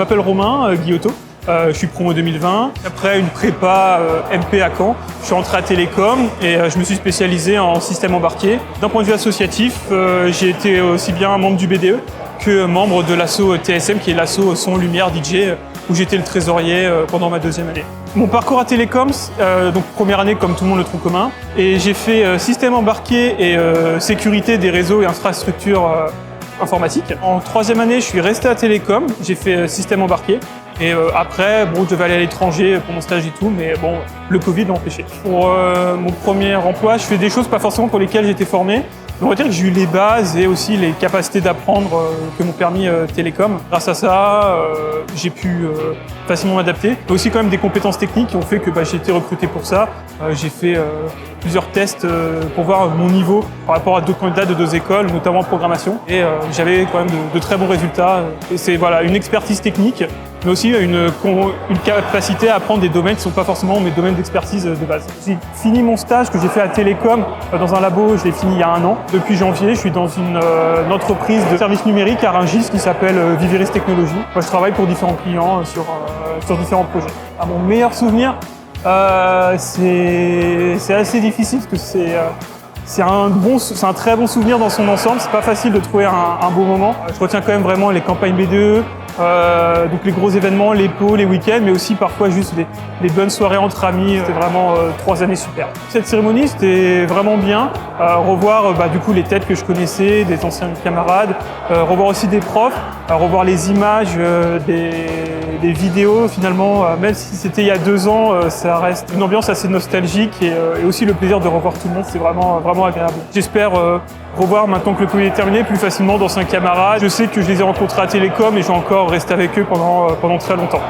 m'appelle Romain Guillotot. Je suis promo 2020. Après une prépa MP à Caen, je suis rentré à Télécom et je me suis spécialisé en système embarqué. D'un point de vue associatif, j'ai été aussi bien membre du BDE que membre de l'asso TSM, qui est l'asso Son Lumière DJ, où j'étais le trésorier pendant ma deuxième année. Mon parcours à Télécom, donc première année comme tout le monde le tronc commun, et j'ai fait système embarqué et sécurité des réseaux et infrastructures informatiques. En troisième année, je suis resté à Télécom, j'ai fait système embarqué. Et après, bon, je devais aller à l'étranger pour mon stage et tout, mais bon, le Covid l'a empêché. Pour mon premier emploi, je fais des choses pas forcément pour lesquelles j'étais formé. On va dire que j'ai eu les bases et aussi les capacités d'apprendre que m'ont permis Télécom. Grâce à ça, j'ai pu facilement m'adapter. Mais aussi quand même des compétences techniques qui ont fait que j'ai été recruté pour ça. J'ai fait plusieurs tests pour voir mon niveau par rapport à d'autres candidats de deux écoles, notamment en programmation. Et j'avais quand même de très bons résultats. Et c'est voilà, une expertise technique, mais aussi une capacité à apprendre des domaines qui ne sont pas forcément mes domaines d'expertise de base. J'ai fini mon stage que j'ai fait à Télécom dans un labo, je l'ai fini il y a 1 an. Depuis janvier, je suis dans une entreprise de services numériques à Rungis qui s'appelle Viveris Technologies. Moi, je travaille pour différents clients sur différents projets. Mon meilleur souvenir, c'est assez difficile parce que c'est un très bon souvenir dans son ensemble. C'est pas facile de trouver un beau moment. Je retiens quand même vraiment les campagnes BDE, donc les gros événements, les pots, les week-ends, mais aussi parfois juste les bonnes soirées entre amis. C'était vraiment 3 années super. Cette cérémonie, c'était vraiment bien. Revoir du coup les têtes que je connaissais, des anciens camarades, revoir aussi des profs, revoir les images, des vidéos finalement. Même si c'était il y a 2 ans, ça reste une ambiance assez nostalgique et aussi le plaisir de revoir tout le monde. C'est vraiment agréable. J'espère revoir maintenant que le Covid est terminé plus facilement d'anciens camarades. Je sais que je les ai rencontrés à Télécom et je vais encore rester avec eux pendant très longtemps.